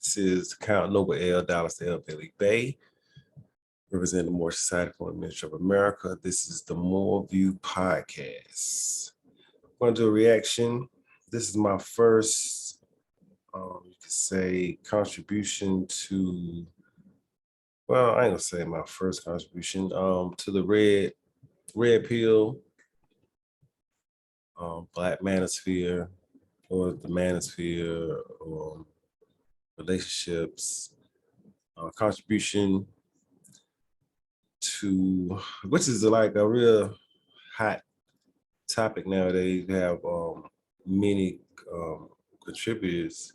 This is Count Noble L. Dallas L. Bailey Bay, representing the MOOR Society for the Ministry of America. This is the MOORVue podcast. I'm going to do a reaction. This is my first, you could say, contribution to, well, I ain't gonna say my first contribution, to the Red Pill, Black Manosphere, or the Manosphere, relationships, contribution to, which is like a real hot topic nowadays. You have many contributors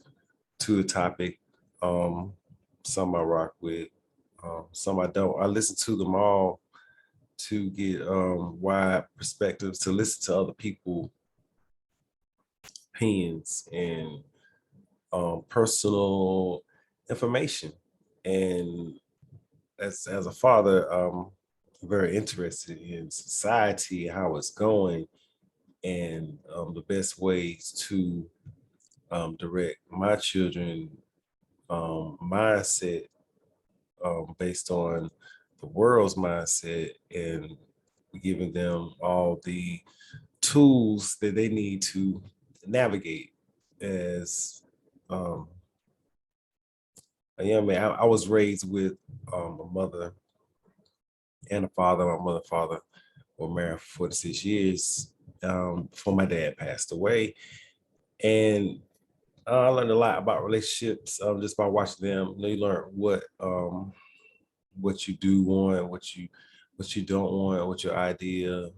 to the topic. Some I rock with, some I don't. I listen to them all to get wide perspectives, to listen to other people's opinions and personal information. And as a father, I'm very interested in society, how it's going, and the best ways to direct my children mindset based on the world's mindset, and giving them all the tools that they need to navigate as a young man. I was raised with a mother and a father. My mother and father were married for 46 years before my dad passed away. And I learned a lot about relationships just by watching them. You learn what you do want, what you don't want, what your idea,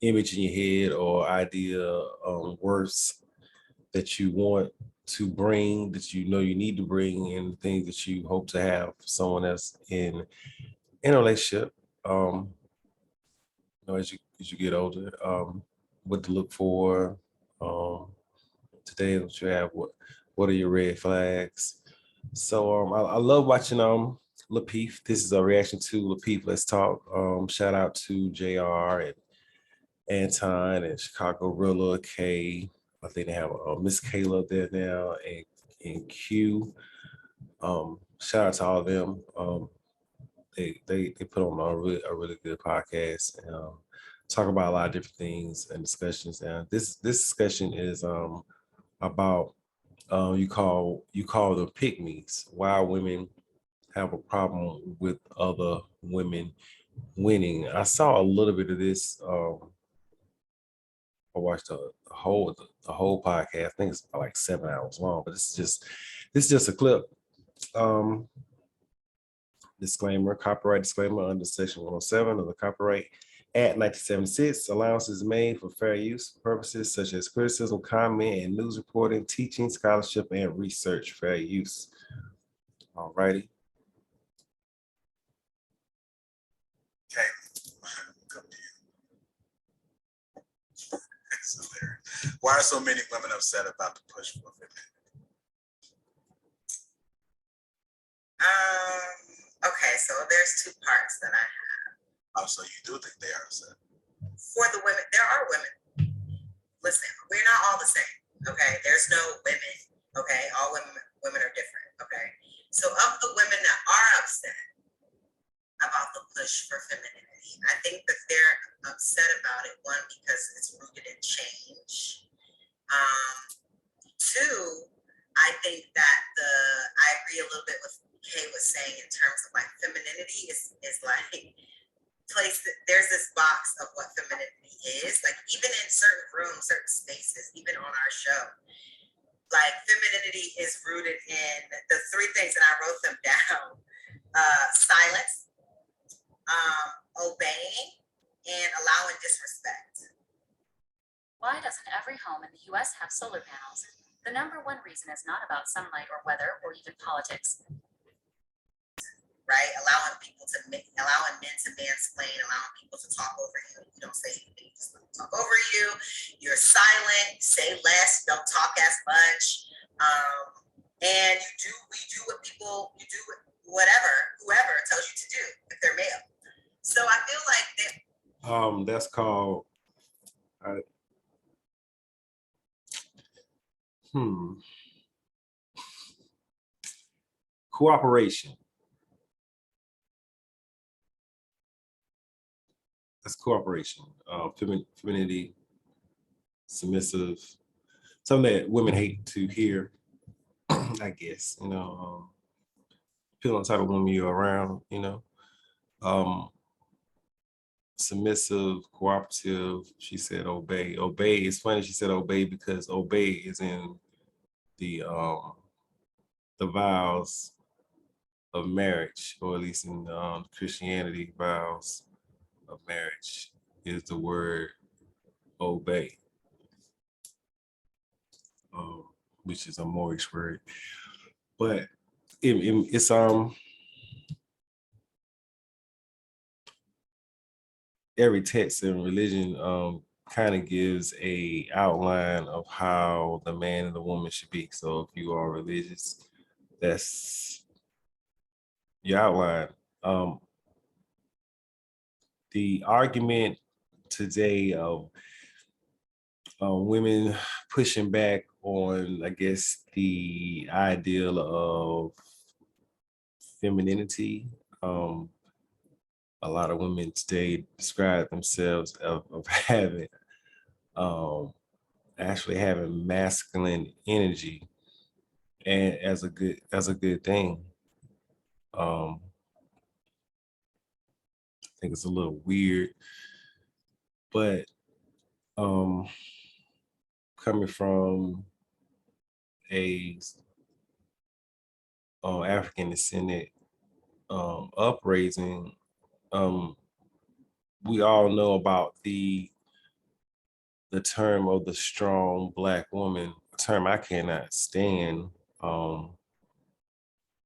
image in your head or idea, words that you want to bring, that you know you need to bring, and things that you hope to have for someone else in a relationship. As you get older, what to look for. Today, what you have, what are your red flags? So I love watching Lapeef. This is a reaction to Lapeef Let's Talk. Shout out to JR and Anton and Chicago Rilla, K. I think they have Miss Kayla there now, and Q. Shout out to all of them. They put on a really good podcast and talk about a lot of different things and discussions. And this discussion is about you call them pick-me's. Why women have a problem with other women winning. I saw a little bit of this. I watched the whole podcast. I think it's about like 7 hours long, but this is just a clip. Disclaimer, copyright disclaimer under section 107 of the Copyright Act 1976. Allowances made for fair use purposes such as criticism, comment, and news reporting, teaching, scholarship, and research. Fair use. All righty. Okay, come to you. That's hilarious. Why are so many women upset about the push for femininity? Okay, so there's two parts that I have. Oh, so you do think they are upset? For the women, there are women. Listen, we're not all the same, okay? There's no women, okay? All women are different, okay? So of the women that are upset about the push for femininity, I think that they're upset about it, one, because it's rooted in change. Two, I think that I agree a little bit with Kay was saying in terms of like femininity is like there's this box of what femininity is, like even in certain rooms, certain spaces, even on our show, like femininity is rooted in the three things, and I wrote them down: silence, obeying, and allowing disrespect. Why doesn't every home in the US have solar panels? The number one reason is not about sunlight or weather or even politics. Right? Allowing men to mansplain, allowing people to talk over you. You don't say anything, just let them talk over you. You're silent, say less, don't talk as much. And we do what people, you do whoever tells you to do if they're male. So I feel like that's called Cooperation. That's cooperation. Femininity, submissive, something that women hate to hear, I guess, depending on the type of woman you're around, submissive, cooperative. She said obey. Obey. It's funny she said obey because obey is in the vows of marriage, or at least in Christianity, vows of marriage is the word obey, which is a Moorish word. But it's every text in religion kind of gives a outline of how the man and the woman should be. So if you are religious, that's your outline. The argument today of women pushing back on, I guess, the ideal of femininity. A lot of women today describe themselves of having actually having masculine energy, and as a good thing. I think it's a little weird, but coming from a African descendant upraising, we all know about the term of the strong Black woman, a term I cannot stand.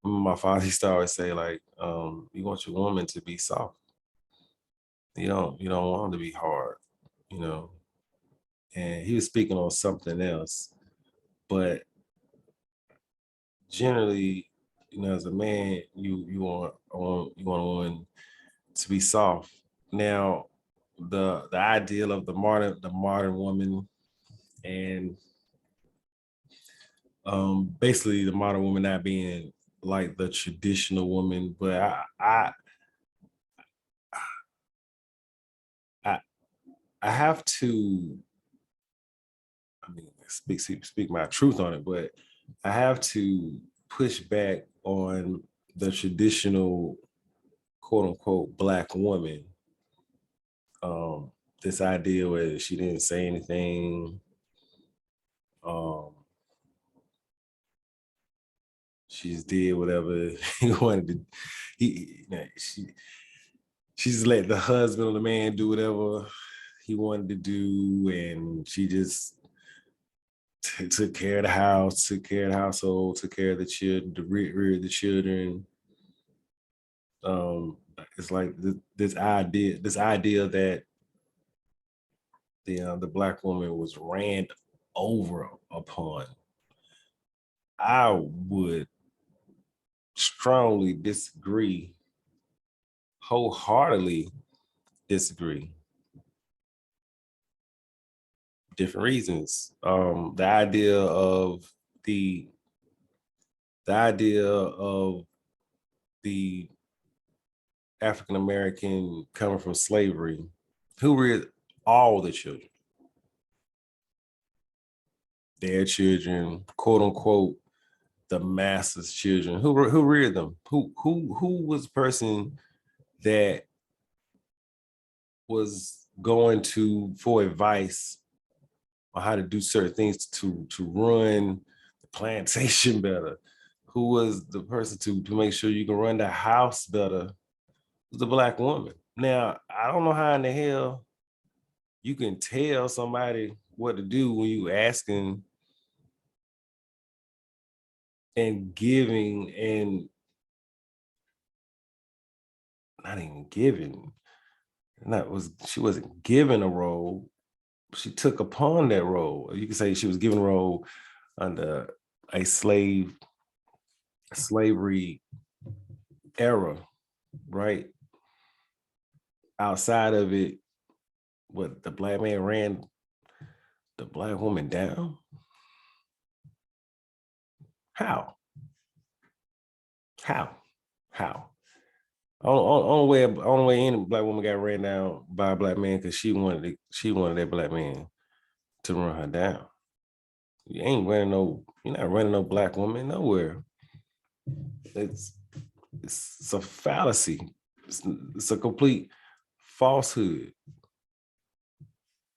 My father used to always say, like, you want your woman to be soft. You don't want them to be hard, And he was speaking on something else, but generally, as a man, you want a woman to be soft. Now, the ideal of the modern woman, and basically the modern woman not being like the traditional woman, but I have to, speak my truth on it, but I have to push back on the traditional quote unquote Black woman. This idea where she didn't say anything. She just did whatever he wanted to. She just let the husband or the man do whatever he wanted to do, and she just took care of the house, took care of the household, took care of the children, reared the children. It's like this idea that the Black woman was ran over upon. I would strongly disagree, wholeheartedly disagree. Different reasons. The idea of the African American coming from slavery, who reared all the children, their children, quote unquote, the master's children. Who reared them? Who was the person that was going to for advice on how to do certain things to run the plantation better? Who was the person to make sure you can run the house better? It was the Black woman. Now, I don't know how in the hell you can tell somebody what to do when you asking and giving, and not even giving. She wasn't given a role. She took upon that role. You could say she was given a role under a slavery era, right? Outside of it, what the Black man ran the Black woman down. How? Only way any black woman got ran down by a black man because she wanted that black man to run her down. You're not running no black woman nowhere. It's a fallacy. It's a complete falsehood.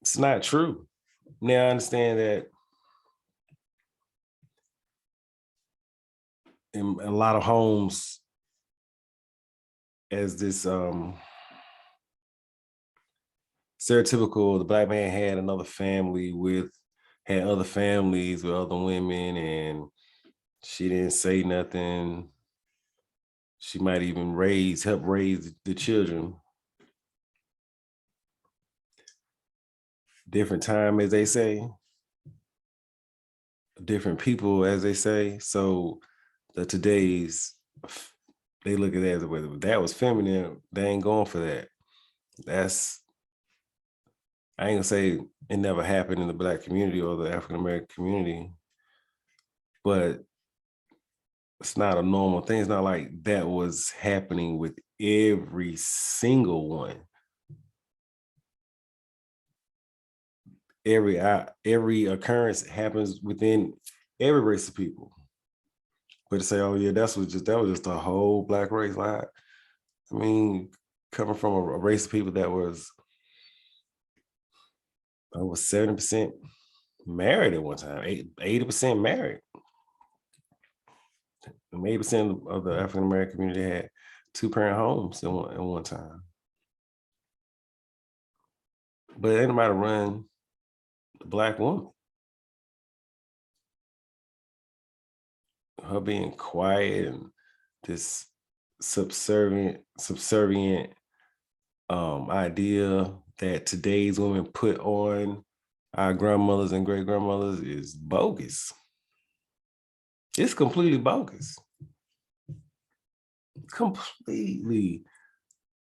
It's not true. Now I understand that in a lot of homes, as this stereotypical, the black man had other families with other women, and she didn't say nothing. She might even help raise the children. Different time, as they say. Different people, as they say. So today's, they look at that as whether that was feminine. They ain't going for that. I ain't gonna say it never happened in the black community or the African American community, but it's not a normal thing. It's not like that was happening with every single one. Every occurrence happens within every race of people. But to say, oh yeah, that was just a whole black race. Like, I mean, coming from a race of people that was 70% married at one time, 80% married. 80% of the African American community had 2-parent homes at one time. But ain't nobody run the black woman. Her being quiet and this subservient idea that today's women put on our grandmothers and great grandmothers is bogus. It's completely bogus. Completely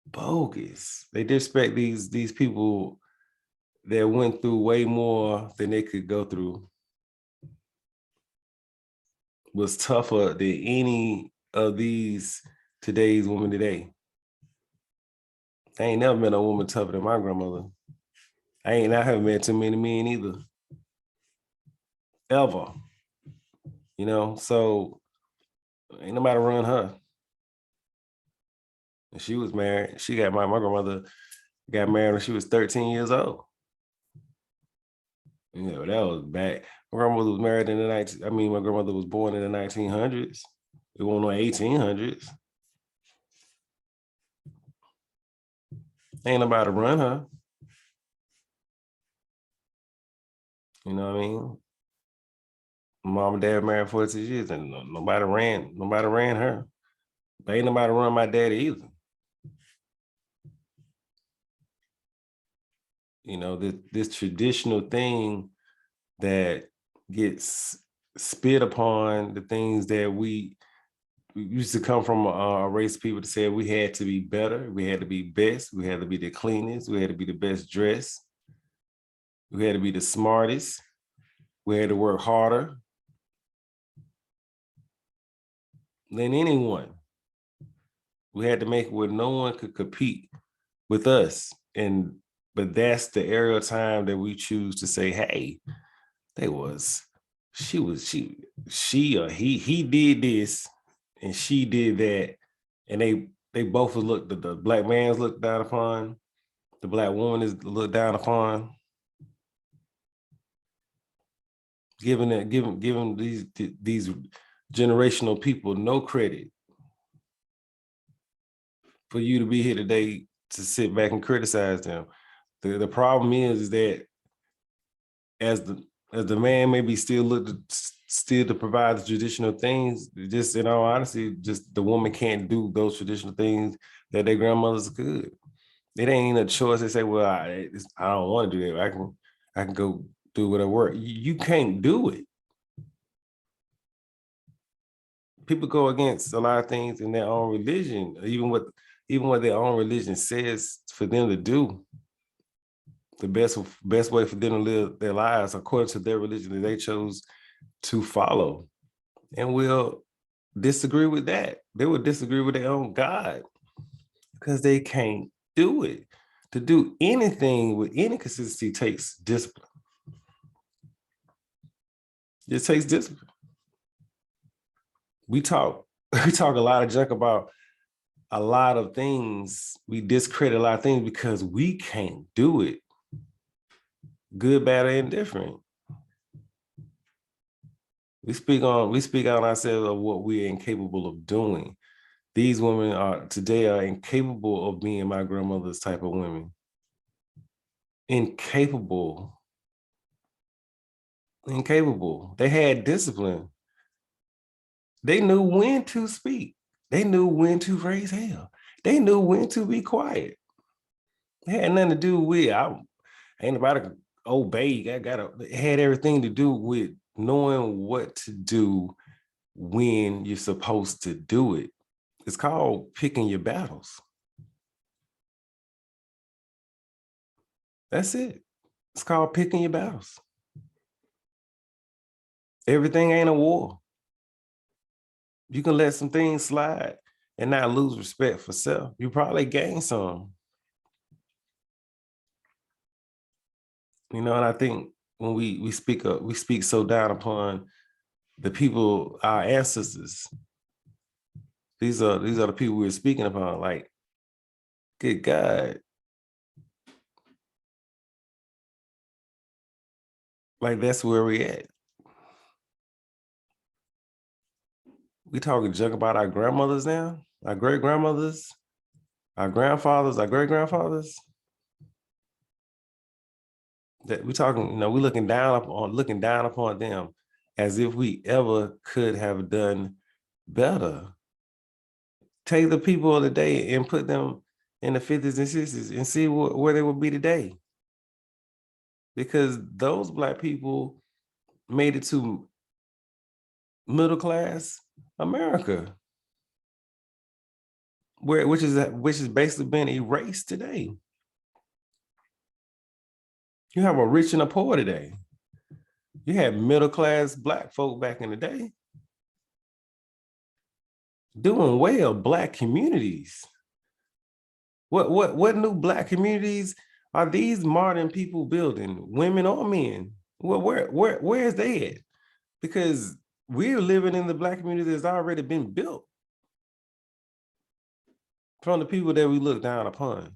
bogus. They disrespect these people that went through way more than they could go through. Was tougher than any of these today's women today. I ain't never met a woman tougher than my grandmother. I haven't met too many men either. Ever. You know, so ain't nobody run her. And she was married. She got my grandmother got married when she was 13 years old. You know, that was back. My grandmother was married in my grandmother was born in the 1900s. It wasn't no 1800s. Ain't nobody run her. You know what I mean? Mom and dad married 46 years and nobody ran her. But ain't nobody run my daddy either. You know, this traditional thing that gets spit upon, the things that we used to come from a race of people to say we had to be better, we had to be best, we had to be the cleanest, we had to be the best dressed, we had to be the smartest, we had to work harder than anyone. We had to make it where no one could compete with us. But that's the era of time that we choose to say, hey, he did this and she did that. And they both looked, the black man's looked down upon, the black woman is looked down upon. Giving these generational people no credit for you to be here today to sit back and criticize them. The problem is that as the man maybe still to provide the traditional things, just in all honesty, just the woman can't do those traditional things that their grandmothers could. It ain't a choice. They say, well, I don't want to do that. I can go do whatever work. You can't do it. People go against a lot of things in their own religion, even what their own religion says for them to do. The best way for them to live their lives according to their religion that they chose to follow. and will disagree with that. They will disagree with their own God because they can't do it. To do anything with any consistency takes discipline. It takes discipline. We talk a lot of junk about a lot of things. We discredit a lot of things because we can't do it. Good, bad, or indifferent. We speak on ourselves of what we're incapable of doing. These women today are incapable of being my grandmother's type of women. Incapable. They had discipline. They knew when to speak. They knew when to raise hell. They knew when to be quiet. It had nothing to do with ain't about to obey. It had everything to do with knowing what to do when you're supposed to do it. It's called picking your battles. That's it. It's called picking your battles. Everything ain't a war. You can let some things slide and not lose respect for self. You probably gain some. You know, and I think when we speak so down upon the people, our ancestors. These are the people we're speaking upon. Like, good God. Like, that's where we at. We talking junk about our grandmothers now, our great grandmothers, our grandfathers, our great grandfathers. That we talking, you know, we looking down upon them as if we ever could have done better. Take the people of the day and put them in the 50s and 60s and see where they would be today. Because those Black people made it to middle class America, which is basically been erased today. You have a rich and a poor today. You had middle class Black folk back in the day doing well. Black communities. What new Black communities are these modern people building? Women or men? Well, where is they at? Because we're living in the Black community that's already been built from the people that we look down upon.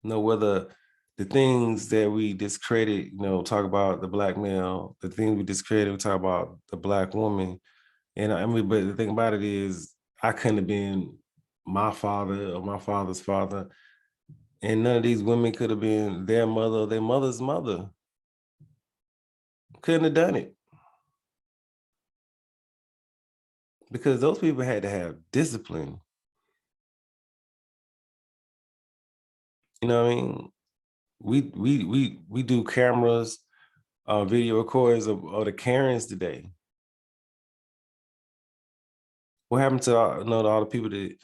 You know, whether the things that we discredit, you know, talk about the Black male, the things we discredit, we talk about the Black woman. And I mean, but the thing about it is, I couldn't have been my father or my father's father. And none of these women could have been their mother or their mother's mother. Couldn't have done it. Because those people had to have discipline. You know what I mean? We do cameras, video recordings of the Karens today. What happened to all the people that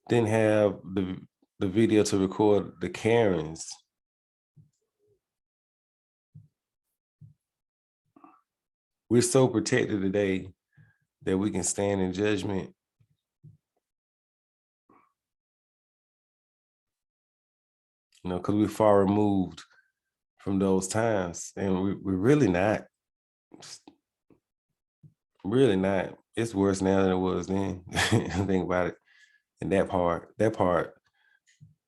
didn't have the video to record the Karens? We're so protected today that we can stand in judgment. You know, because we're far removed from those times, and we're really not. Really not. It's worse now than it was then. Think about it. And that part,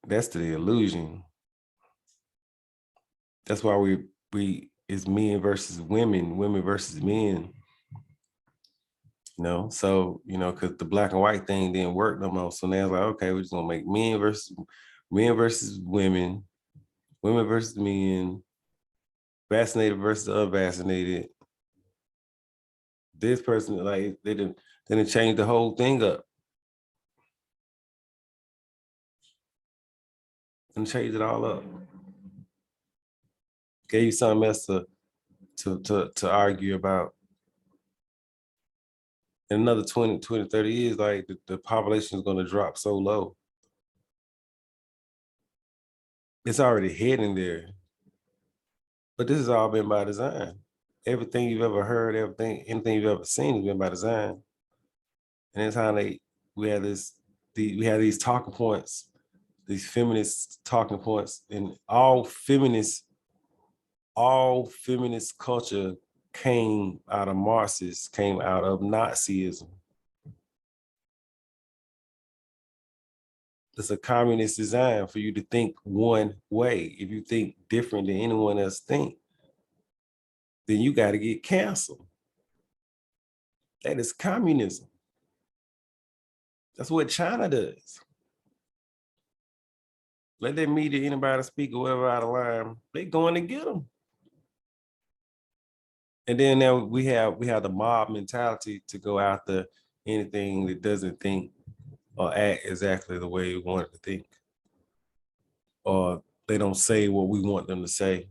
that's the illusion. That's why we it's men versus women, women versus men. You know, so, you know, because the black and white thing didn't work no more. So now it's like, okay, we're just gonna make men versus women, women versus men, vaccinated versus unvaccinated. This person, like, they didn't change the whole thing up. And change it all up. Gave you something else to argue about. In another 20, 30 years, like the population is going to drop so low. It's already heading there. But this has all been by design. everything you've ever heard, anything you've ever seen has been by design. And anytime we have these talking points, these feminist talking points, and all feminist culture came out of Marxists, came out of Nazism. It's a communist design for you to think one way. If you think different than anyone else think, then you got to get canceled. That is communism. That's what China does. Let that media, anybody speak or whatever out of line, they going to get them. And then now we have the mob mentality to go after anything that doesn't think or act exactly the way we want it to think. Or they don't say what we want them to say.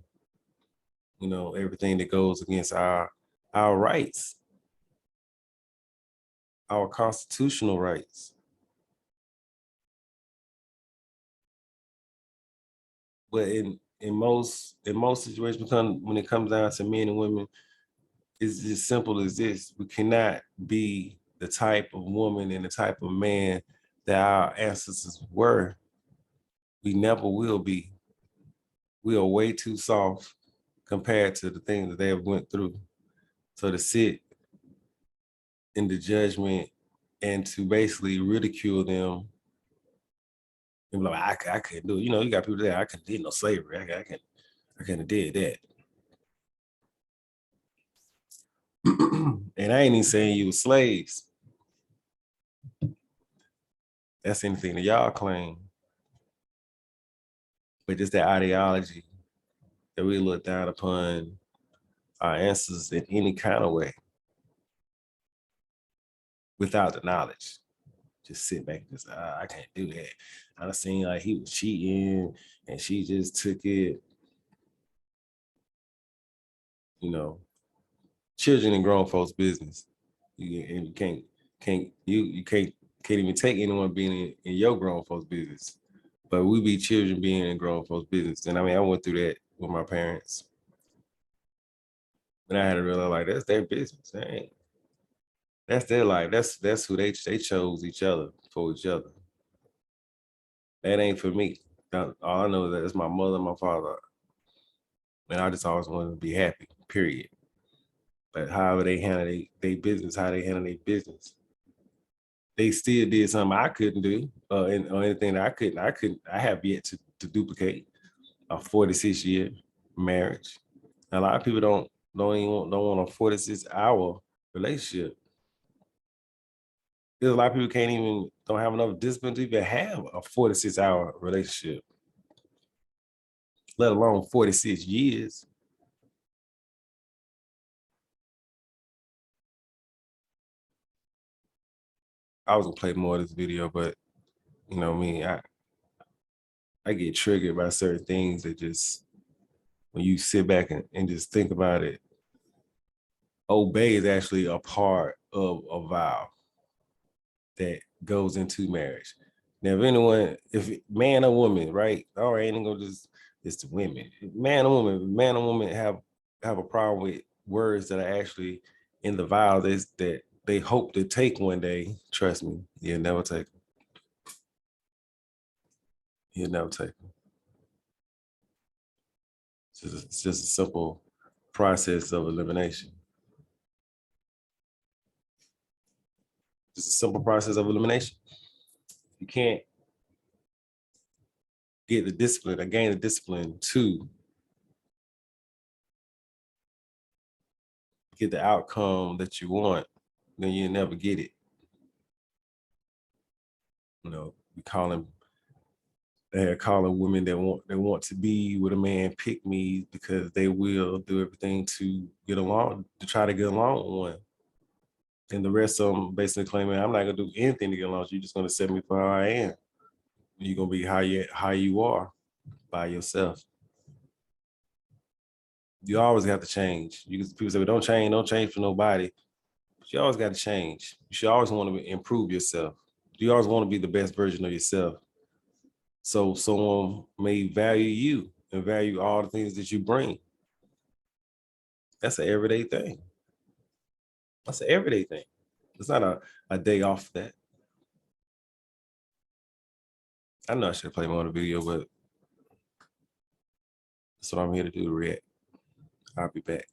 You know, everything that goes against our rights, our constitutional rights. But in most situations, when it comes down to men and women, it's as simple as this. We cannot be the type of woman and the type of man that our ancestors were. We never will be. We are way too soft compared to the things that they have went through. So to sit in the judgment and to basically ridicule them and be like, I couldn't do it. You know, you got people there, I couldn't did no slavery. I couldn't have did that. And I ain't even saying you were slaves. That's anything that y'all claim. But just that ideology that we look down upon our ancestors in any kind of way without the knowledge. Just sit back and just, I can't do that. I done seen like he was cheating and she just took it. You know, children and grown folks' business. You can't even take anyone being in your grown folks' business. But we be children being in grown folks' business. And I mean, I went through that with my parents. And I had to realize like that's their business. That's their life. That's who they chose each other for each other. That ain't for me. All I know is that it's my mother and my father. And I just always wanted to be happy, period. But however they handle their business, how they handle their business. They still did something I couldn't do, or anything that I have yet to duplicate a 46-year marriage. A lot of people don't want a 46-hour relationship. There's a lot of people don't have enough discipline to even have a 46-hour relationship, let alone 46 years. I was gonna play more of this video, but you know me, I get triggered by certain things that just, when you sit back and just think about it, obey is actually a part of a vow that goes into marriage. Now, if man or woman, right? All right, ain't gonna just, it's the women. Man or woman have a problem with words that are actually in the vow that they hope to take one day. Trust me, you'll never take them. You'll never take them. It's just a simple process of elimination. Just a simple process of elimination. You can't get the discipline or gain the discipline to get the outcome that you want, then you never get it. You know, they're calling women that want to be with a man pick me because they will do everything to get along, to try to get along with one. And the rest of them basically claiming, I'm not gonna do anything to get along. You're just gonna set me for how I am. You're gonna be how you are by yourself. You always have to change. People say, well, don't change for nobody. But you always got to change. You should always want to improve yourself. You always want to be the best version of yourself. So someone may value you and value all the things that you bring. That's an everyday thing. That's an everyday thing. It's not a day off that. I know I should play more on the video, but that's what I'm here to do, react. I'll be back.